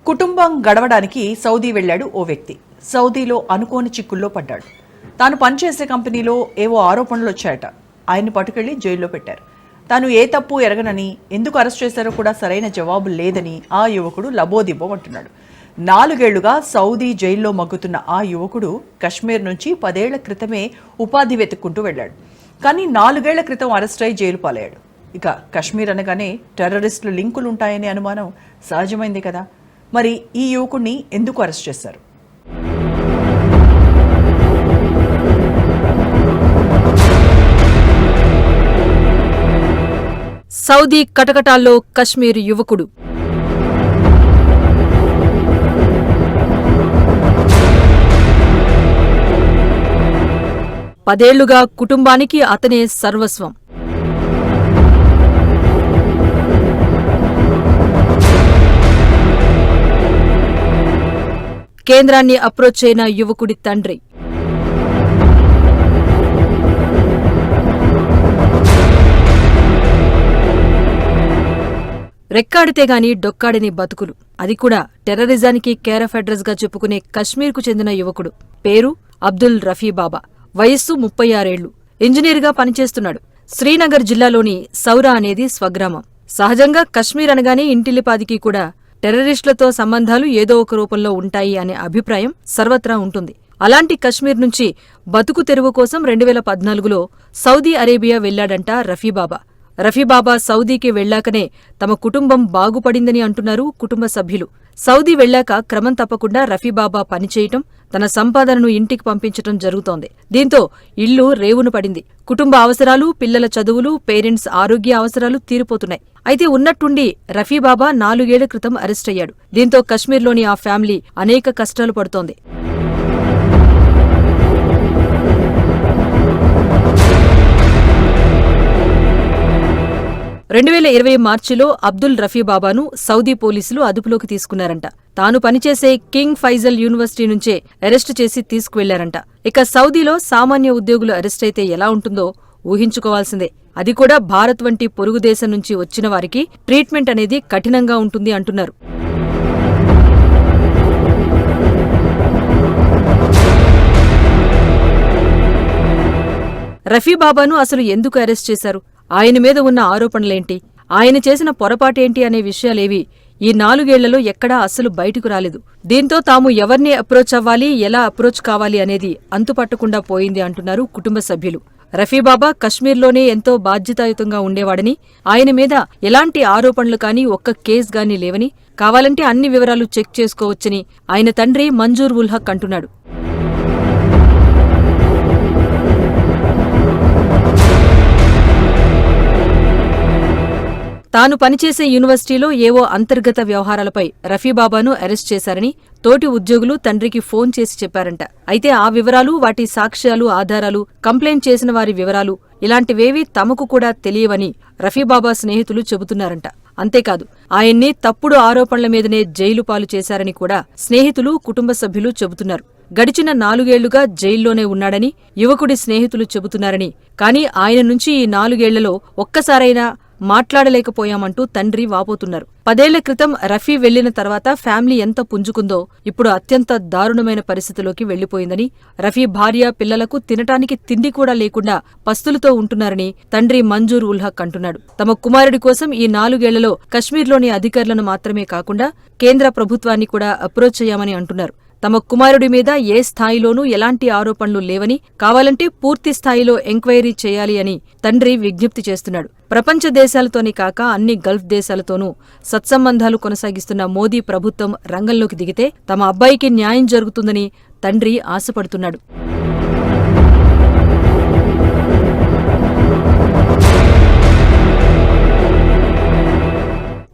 కుటుంబం గడవడానికి సౌదీ వెళ్లాడు ఓ వ్యక్తి. సౌదీలో అనుకోని చిక్కుల్లో పడ్డాడు. తాను పనిచేసే కంపెనీలో ఏవో ఆరోపణలు వచ్చాయట. ఆయన్ని పట్టుకెళ్లి జైల్లో పెట్టారు. తాను ఏ తప్పు ఎరగనని, ఎందుకు అరెస్ట్ చేశారో కూడా సరైన జవాబు లేదని ఆ యువకుడు లబోదిబ్బమంటున్నాడు. 4 ఏళ్లుగా సౌదీ జైల్లో మగ్గుతున్న ఆ యువకుడు కశ్మీర్ నుంచి 10 ఏళ్ల క్రితమే ఉపాధి వెతుక్కుంటూ వెళ్లాడు. కానీ 4 ఏళ్ల క్రితం అరెస్ట్ అయి జైలు పాలయ్యాడు. ఇక కశ్మీర్ అనగానే టెర్రరిస్టులు లింకులుంటాయనే అనుమానం సహజమైందే కదా. మరి ఈ యువకుడిని ఎందుకు అరెస్ట్ చేశారు? సౌదీ కటకటాల్లో కశ్మీర్ యువకుడు. పదేళ్లుగా కుటుంబానికి అతనే సర్వస్వం. కేంద్రాన్ని అప్రోచ్ అయిన యువకుడి తండ్రి. రెక్కాడితే గాని డొక్కాడని బతుకులు, అది కూడా టెర్రరిజానికి కేరఫ్ అడ్రస్ గా చెప్పుకునే కశ్మీర్కు చెందిన యువకుడు. పేరు అబ్దుల్ రఫీ బాబా. వయస్సు 36 ఏళ్లు. ఇంజనీర్గా పనిచేస్తున్నాడు. శ్రీనగర్ జిల్లాలోని సౌరా అనేది స్వగ్రామం. సహజంగా కశ్మీర్ అనగానే ఇంటిల్లిపాదికి కూడా టెర్రరిస్టులతో సంబంధాలు ఏదో ఒక రూపంలో ఉంటాయి అనే అభిప్రాయం సర్వత్రా ఉంటుంది. అలాంటి కశ్మీర్ నుంచి బతుకు తెరువు కోసం 2014లో సౌదీ అరేబియా వెళ్లాడంట రఫీబాబా. రఫీబాబా సౌదీకి వెళ్లాకనే తమ కుటుంబం బాగుపడిందని అంటున్నారు కుటుంబ సభ్యులు. సౌదీ వెళ్లాక క్రమం తప్పకుండా రఫీబాబా పనిచేయటం, తన సంపాదనను ఇంటికి పంపించటం జరుగుతోంది. దీంతో ఇల్లు రేవును పడింది. కుటుంబ అవసరాలు, పిల్లల చదువులు, పేరెంట్స్ ఆరోగ్య అవసరాలు తీరిపోతున్నాయి. అయితే ఉన్నట్టుండి రఫీబాబా 4 ఏళ్ల క్రితం అరెస్ట్ అయ్యాడు. దీంతో కశ్మీర్లోని ఆ ఫ్యామిలీ అనేక కష్టాలు పడుతోంది. మార్చిలో అబ్దుల్ రఫీబాబాను సౌదీ పోలీసులు అదుపులోకి తీసుకున్నారంట. తాను పనిచేసే కింగ్ ఫైజల్ యూనివర్సిటీ నుంచే అరెస్టు చేసి తీసుకువెళ్లారంట. ఇక సౌదీలో సామాన్య ఉద్యోగులు అరెస్ట్ అయితే ఎలా ఉంటుందో ఊహించుకోవాల్సిందే. అది కూడా భారత్ వంటి పొరుగు దేశం నుంచి వచ్చిన వారికి ట్రీట్మెంట్ అనేది కఠినంగా ఉంటుంది అంటున్నారు. రఫీబాబాను అసలు ఎందుకు అరెస్ట్ చేశారు? ఆయన మీద ఉన్న ఆరోపణలేంటి? ఆయన చేసిన పొరపాటేంటి అనే విషయాలేవి ఈ 4 ఏళ్లలో ఎక్కడా అస్సలు బయటకు రాలేదు. దీంతో తాము ఎవర్ని అప్రోచ్ అవ్వాలి, ఎలా అప్రోచ్ కావాలి అనేది అంతుపట్టకుండా పోయింది అంటున్నారు కుటుంబ సభ్యులు. రఫీబాబా కశ్మీర్లోనే ఎంతో బాధ్యతాయుతంగా ఉండేవాడని, ఆయన మీద ఎలాంటి ఆరోపణలు కానీ ఒక్క కేసు గానీ లేవని, కావాలంటే అన్ని వివరాలు చెక్ చేసుకోవచ్చని ఆయన తండ్రి మంజూర్ ఉల్ హక్ అంటున్నాడు. తాను పనిచేసే యూనివర్సిటీలో ఏవో అంతర్గత వ్యవహారాలపై రఫీబాబాను అరెస్ట్ చేశారని తోటి ఉద్యోగులు తండ్రికి ఫోన్ చేసి చెప్పారంట. అయితే ఆ వివరాలు, వాటి సాక్ష్యాలు, ఆధారాలు, కంప్లైంట్ చేసిన వారి వివరాలు ఇలాంటివేవీ తమకు కూడా తెలియవని రఫీబాబా స్నేహితులు చెబుతున్నారంట. అంతేకాదు, ఆయన్ని తప్పుడు ఆరోపణల మీదనే జైలు పాలు చేశారని కూడా స్నేహితులు, కుటుంబ సభ్యులు చెబుతున్నారు. గడిచిన 4 ఏళ్లుగా జైల్లోనే ఉన్నాడని యువకుడి స్నేహితులు చెబుతున్నారని, కానీ ఆయన నుంచి ఈ 4 ఏళ్లలో ఒక్కసారైనా మాట్లాడలేకపోయామంటూ తండ్రి వాపోతున్నారు. 10 ఏళ్ల క్రితం రఫీ వెళ్లిన తర్వాత ఫ్యామిలీ ఎంత పుంజుకుందో ఇప్పుడు అత్యంత దారుణమైన పరిస్థితిలోకి వెళ్లిపోయిందని, రఫీ భార్య, పిల్లలకు తినటానికి తిండి కూడా లేకుండా పస్తులతో ఉంటున్నారని తండ్రి మంజూర్ ఉల్ హక్ అంటున్నాడు. తమ కుమారుడి కోసం ఈ 4 ఏళ్లలో కశ్మీర్లోని అధికారులను మాత్రమే కాకుండా కేంద్ర ప్రభుత్వాన్ని కూడా అప్రోచ్ అయ్యామని అంటున్నారు. తమ కుమారుడి మీద ఏ స్థాయిలోనూ ఎలాంటి ఆరోపణలు లేవని, కావాలంటే పూర్తి స్థాయిలో ఎంక్వైరీ చేయాలి అని తండ్రి విజ్ఞప్తి చేస్తున్నాడు. ప్రపంచ దేశాలతోనే కాక అన్ని గల్ఫ్ దేశాలతోనూ సత్సంబంధాలు కొనసాగిస్తున్న మోదీ ప్రభుత్వం రంగంలోకి దిగితే తమ అబ్బాయికి న్యాయం జరుగుతుందని తండ్రి ఆశపడుతున్నాడు.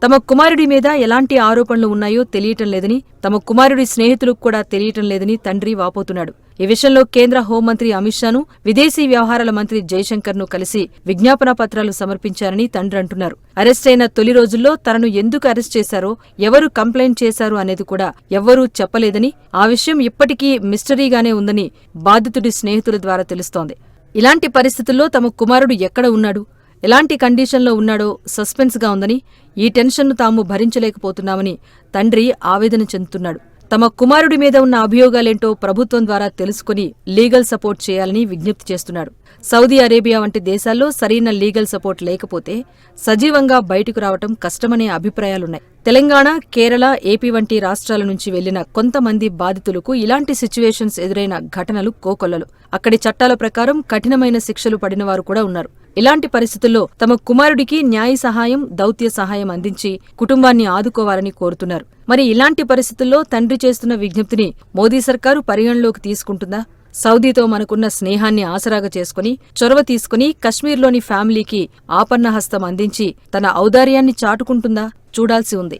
తమ కుమారుడి మీద ఎలాంటి ఆరోపణలు ఉన్నాయో తెలియటం లేదని, తమ కుమారుడి స్నేహితులకు కూడా తెలియటం లేదని తండ్రి వాపోతున్నాడు. ఈ విషయంలో కేంద్ర హోంమంత్రి అమిత్ షాను, విదేశీ వ్యవహారాల మంత్రి జైశంకర్ను కలిసి విజ్ఞాపన పత్రాలు సమర్పించారని తండ్రి అంటున్నారు. అరెస్ట్ అయిన తొలి రోజుల్లో తనను ఎందుకు అరెస్ట్ చేశారో, ఎవరు కంప్లైంట్ చేశారు అనేది కూడా ఎవ్వరూ చెప్పలేదని, ఆ విషయం ఇప్పటికీ మిస్టరీగానే ఉందని బాధితుడి స్నేహితుల ద్వారా తెలుస్తోంది. ఇలాంటి పరిస్థితుల్లో తమ కుమారుడు ఎక్కడ ఉన్నాడు, ఎలాంటి కండిషన్లో ఉన్నాడో సస్పెన్స్గా ఉందని, ఈ టెన్షన్ను తాము భరించలేకపోతున్నామని తండ్రి ఆవేదన చెందుతున్నాడు. తమ కుమారుడి మీద ఉన్న అభియోగాలేంటో ప్రభుత్వం ద్వారా తెలుసుకుని లీగల్ సపోర్ట్ చేయాలని విజ్ఞప్తి చేస్తున్నాడు. సౌదీ అరేబియా వంటి దేశాల్లో సరైన లీగల్ సపోర్ట్ లేకపోతే సజీవంగా బయటకు రావటం కష్టమనే అభిప్రాయాలున్నాయి. తెలంగాణ, కేరళ, ఏపీ వంటి రాష్ట్రాల నుంచి వెళ్లిన కొంతమంది బాధితులకు ఇలాంటి సిచ్యువేషన్స్ ఎదురైన ఘటనలు కోకొల్లలు. అక్కడి చట్టాల ప్రకారం కఠినమైన శిక్షలు పడినవారు కూడా ఉన్నారు. ఇలాంటి పరిస్థితుల్లో తమ కుమారుడికి న్యాయ సహాయం, దౌత్య సహాయం అందించి కుటుంబాన్ని ఆదుకోవాలని కోరుతున్నారు. మరి ఇలాంటి పరిస్థితుల్లో తండ్రి చేస్తున్న విజ్ఞప్తిని మోదీ సర్కారు పరిగణలోకి తీసుకుంటుందా? సౌదీతో మనకున్న స్నేహాన్ని ఆసరాగా చేసుకుని చొరవ తీసుకుని కశ్మీర్లోని ఫ్యామిలీకి ఆపన్నహస్తం అందించి తన ఔదార్యాన్ని చాటుకుంటుందా? చూడాల్సి ఉంది.